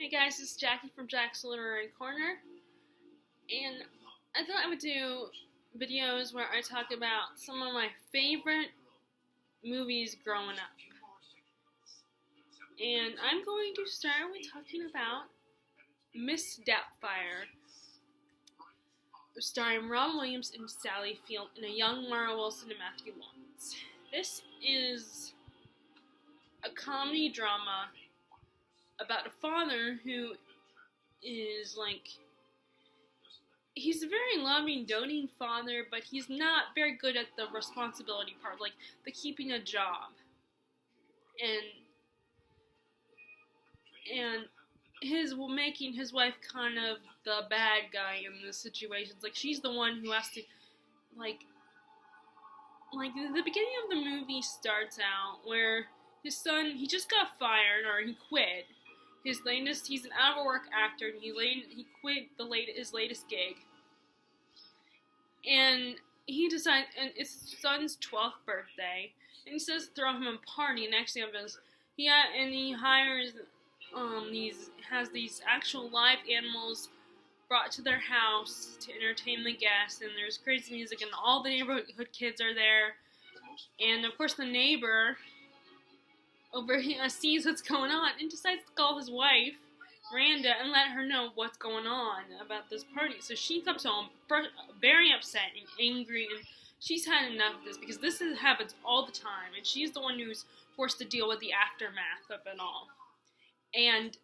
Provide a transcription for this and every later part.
Hey guys, this is Jackie from Jack's Literary Corner, and I thought I would do videos where I talk about some of my favorite movies growing up. And I'm going to start with talking about Miss Doubtfire, starring Ron Williams and Sally Field, and a young Mara Wilson and Matthew Lawrence. This is a comedy drama about a father who is he's a very loving, doting father, but he's not very good at the responsibility part, like the keeping a job. And his making his wife kind of the bad guy in the situations. Like, she's the one who has to, like the beginning of the movie starts out where his son, he just got fired, or he quit. He's an out-of-work actor, and he quit his latest gig. And he decides, and it's his son's 12th birthday, and he says to throw him a party, and actually he hires, has these actual live animals brought to their house to entertain the guests, and there's crazy music, and all the neighborhood kids are there, and of course the neighbor sees what's going on and decides to call his wife, Randa, and let her know what's going on about this party. So she comes home very upset and angry, and she's had enough of this because this happens all the time, and she's the one who's forced to deal with the aftermath of it all. And,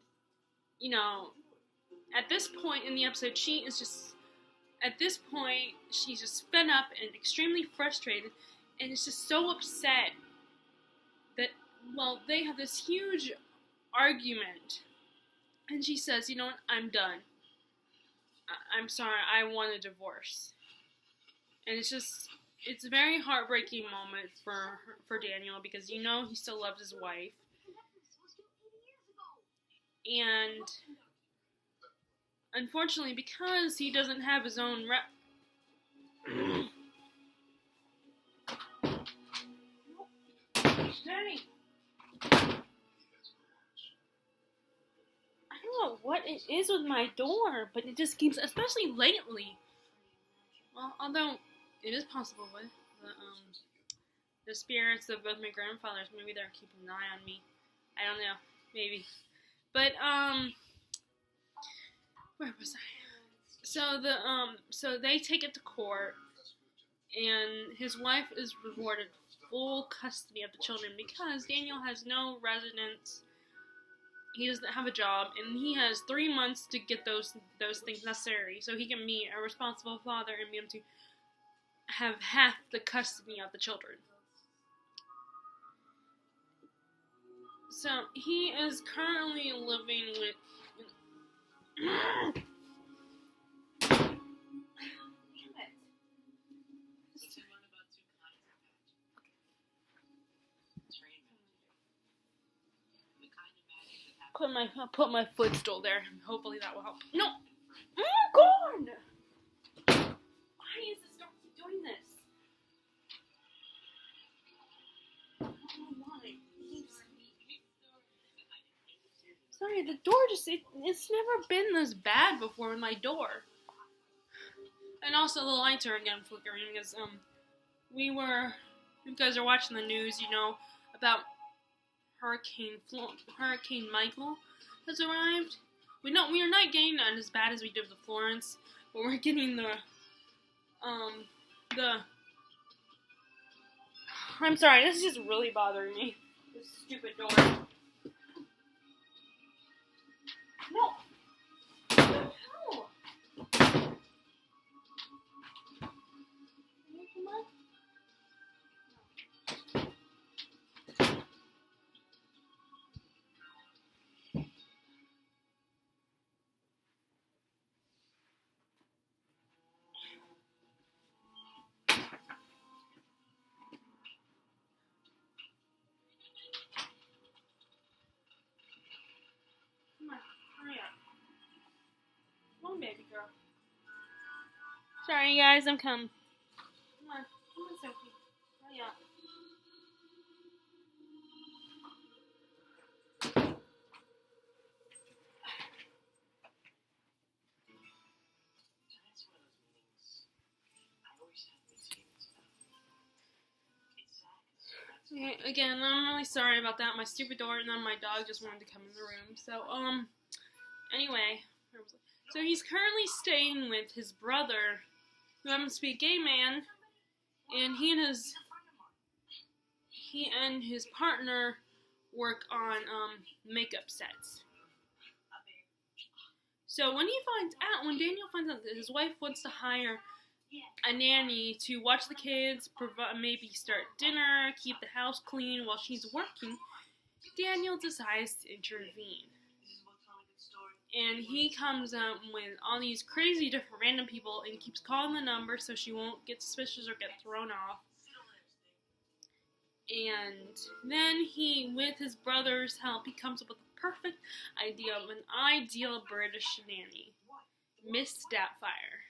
at this point in the episode, she's just fed up and extremely frustrated, and is just so upset that, they have this huge argument, and she says, you know what, I'm done. I'm sorry, I want a divorce. And it's a very heartbreaking moment for Daniel, because he still loves his wife. And unfortunately, because he doesn't have his own Danny! I don't know what it is with my door, but it just keeps, especially lately. Well, although it is possible with the spirits of both my grandfathers, maybe they're keeping an eye on me. I don't know, maybe. But where was I? So they take it to court, and his wife is rewarded full custody of the children because Daniel has no residence. He doesn't have a job, and he has 3 months to get those things necessary so he can be a responsible father and be able to have half the custody of the children. So he is currently living with. I'll put my footstool there. Hopefully that will help. No! Gone! Why is this dog keep doing this? I don't know why. Sorry, the door it's never been this bad before with my door. And also the lights are again flickering because you guys are watching the news, about Hurricane Michael has arrived. We are not getting that as bad as we did with Florence, but we're getting I'm sorry, this is just really bothering me. This stupid door. No! What the hell? Can you come on? Come on, baby girl. Sorry, guys, I'm coming. Come on, Sophie. Hurry up. Okay, again, I'm really sorry about that. My stupid door, and then my dog just wanted to come in the room. So, anyway, so he's currently staying with his brother, who happens to be a gay man, and he and his partner work on makeup sets. So when Daniel finds out that his wife wants to hire a nanny to watch the kids, maybe start dinner, keep the house clean while she's working, Daniel decides to intervene. And he comes up with all these crazy different random people and keeps calling the number so she won't get suspicious or get thrown off. And then he, with his brother's help, he comes up with the perfect idea of an ideal British nanny, Miss Doubtfire.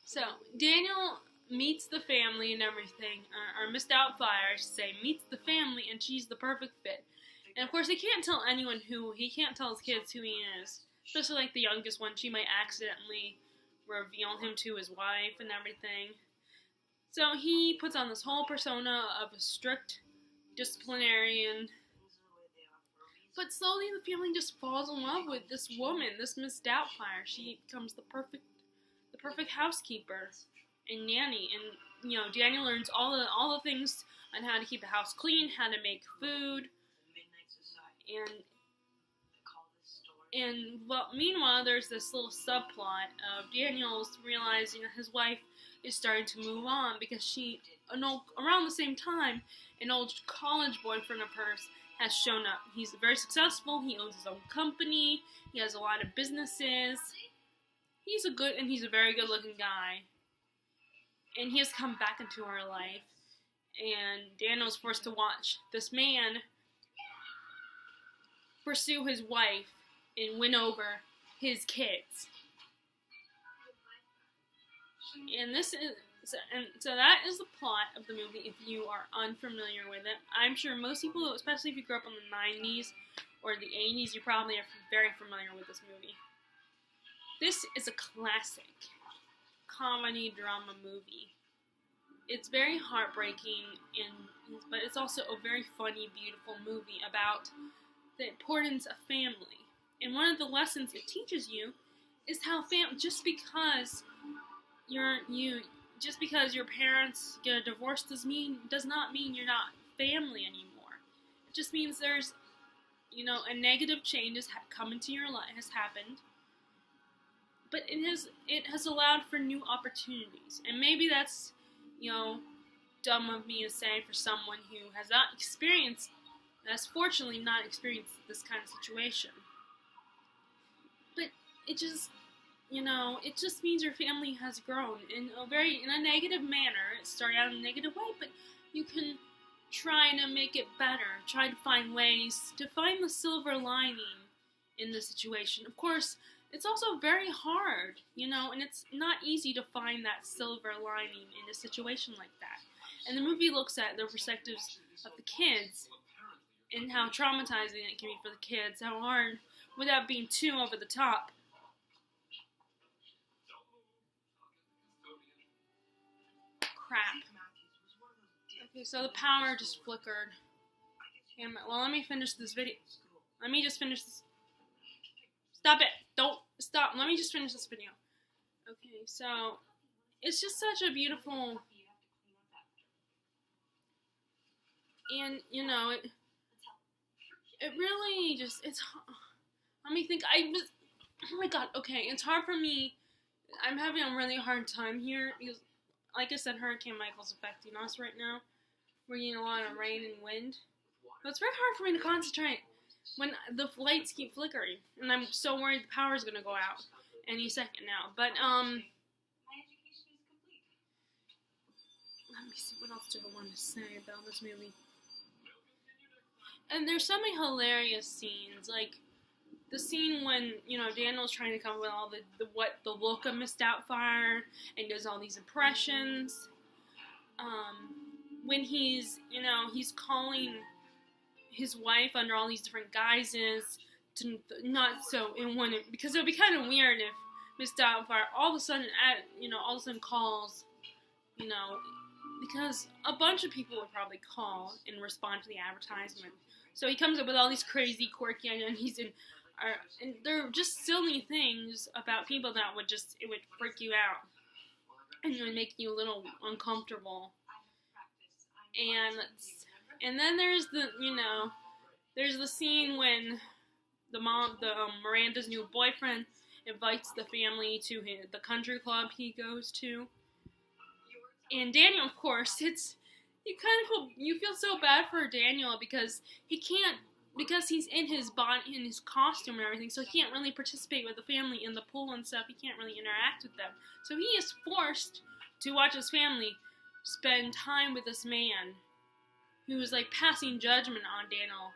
So, Daniel meets the family and everything, or Miss Doubtfire, I should say, meets the family, and she's the perfect fit. And of course, he can't tell his kids who he is, especially like the youngest one. She might accidentally reveal him to his wife and everything. So he puts on this whole persona of a strict disciplinarian. But slowly the family just falls in love with this woman, this Miss Doubtfire. She becomes the perfect housekeeper and nanny. And Daniel learns all the things on how to keep the house clean, how to make food. Meanwhile, there's this little subplot of Daniel's realizing that his wife is starting to move on because around the same time, an old college boyfriend of hers has shown up. He's very successful. He owns his own company. He has a lot of businesses. He's a very good-looking guy. And he has come back into her life. And Daniel's forced to watch this man pursue his wife and win over his kids. So that is the plot of the movie if you are unfamiliar with it. I'm sure most people, especially if you grew up in the 90s or the 80s, you probably are very familiar with this movie. This is a classic comedy drama movie. It's very heartbreaking, but it's also a very funny, beautiful movie about the importance of family. And one of the lessons it teaches you is how just because your parents get a divorce does not mean you're not family anymore. It just means there's a negative change has come into your life, has happened, but it has allowed for new opportunities. And maybe that's dumb of me to say for someone who has fortunately not experienced this kind of situation. But it just means your family has grown in a negative manner. It started out in a negative way, but you can try to make it better. Try to find ways to find the silver lining in the situation. Of course, it's also very hard, and it's not easy to find that silver lining in a situation like that. And the movie looks at the perspectives of the kids and how traumatizing it can be for the kids, how hard, without being too over the top. Crap. Okay, so the power just flickered. Damn it. Well, let me finish this video. Let me just finish this. Stop it. Don't stop. Let me just finish this video. Okay, so it's just such a beautiful, and it really just, let me think. Oh my god, okay, it's hard for me. I'm having a really hard time here because, like I said, Hurricane Michael's affecting us right now. We're getting a lot of rain and wind. So it's very hard for me to concentrate when the lights keep flickering. And I'm so worried the power's going to go out any second now. But, let me see, what else do I want to say about this movie? And there's so many hilarious scenes, like the scene when, Daniel's trying to come up with all the look of Miss Doubtfire and does all these impressions. When he's calling his wife under all these different guises to because it would be kind of weird if Miss Doubtfire all of a sudden calls, because a bunch of people would probably call and respond to the advertisement. So he comes up with all these crazy, quirky ideas, and they're just silly things about people that it would freak you out, and it would make you a little uncomfortable. And then there's there's the scene when Miranda's new boyfriend invites the family to the country club he goes to. And Daniel, of course, you feel so bad for Daniel because because he's in his costume and everything, so he can't really participate with the family in the pool and stuff. He can't really interact with them. So he is forced to watch his family spend time with this man who is like passing judgment on Daniel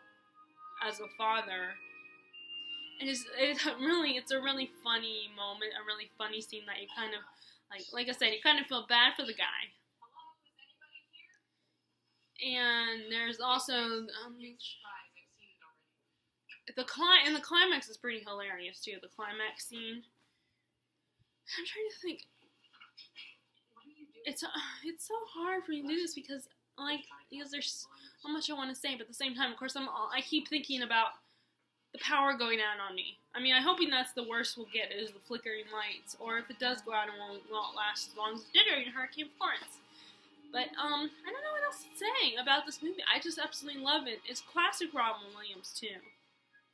as a father. And it's a really funny moment, a really funny scene that you kind of, like I said, you kind of feel bad for the guy. And there's also the climax is pretty hilarious too. The climax scene. I'm trying to think. It's so hard for me to do this because there's so much I want to say, but at the same time, of course, I keep thinking about the power going out on me. I mean, I'm hoping that's the worst we'll get is the flickering lights, or if it does go out, it won't last as long as it did during Hurricane Florence. But I don't know what else to say about this movie. I just absolutely love it. It's classic Robin Williams too.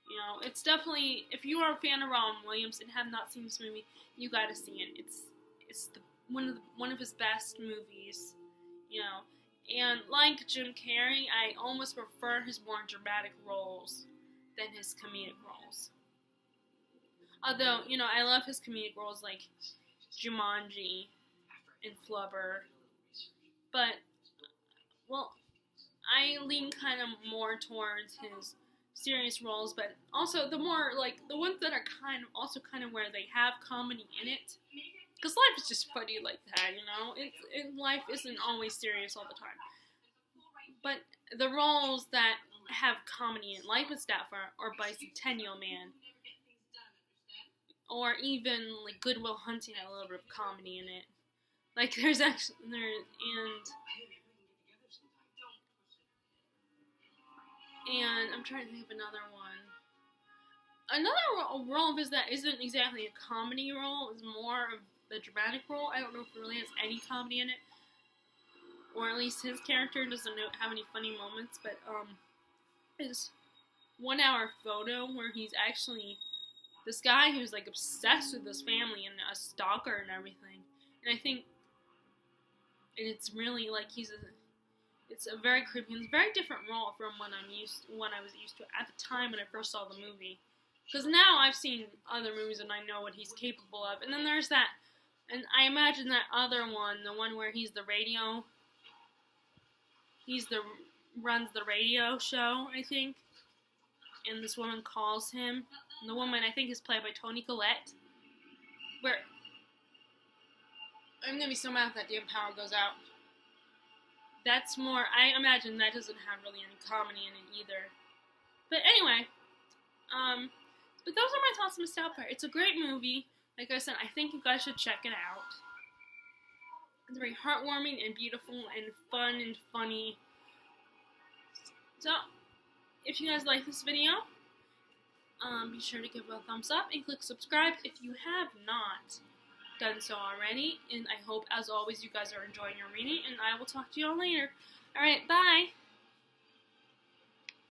You know, it's definitely, if you are a fan of Robin Williams and have not seen this movie, you gotta see it. It's one of his best movies. You know, and like Jim Carrey, I almost prefer his more dramatic roles than his comedic roles. Although, you know, I love his comedic roles like Jumanji and Flubber. But, well, I lean kind of more towards his serious roles, but also the more, the ones that are kind of where they have comedy in it. Because life is just funny like that, you know? Life isn't always serious all the time. But the roles that have comedy in, like with Doubtfire or Bicentennial Man, or even like Good Will Hunting had a little bit of comedy in it. Like and I'm trying to think of another one. Another role of his that isn't exactly a comedy role is more of the dramatic role. I don't know if it really has any comedy in it, or at least his character doesn't have any funny moments. But his 1 hour photo where he's actually this guy who's like obsessed with his family and a stalker and everything. And I think, and it's really like it's a very creepy, it's a very different role from what I was used to at the time when I first saw the movie. Because now I've seen other movies and I know what he's capable of. And then there's that, and I imagine that other one, the one where he's runs the radio show, I think. And this woman calls him. And the woman, I think, is played by Toni Collette. Where I'm gonna be so mad if that damn power goes out. That's more, I imagine that doesn't have really any comedy in it either. But anyway, but those are my thoughts on Miss Doubtfire. It's a great movie. Like I said, I think you guys should check it out. It's very heartwarming and beautiful and fun and funny. So, if you guys like this video, be sure to give it a thumbs up and click subscribe if you have not done so already. And I hope, as always, you guys are enjoying your reading, and I will talk to you all later. Alright, bye!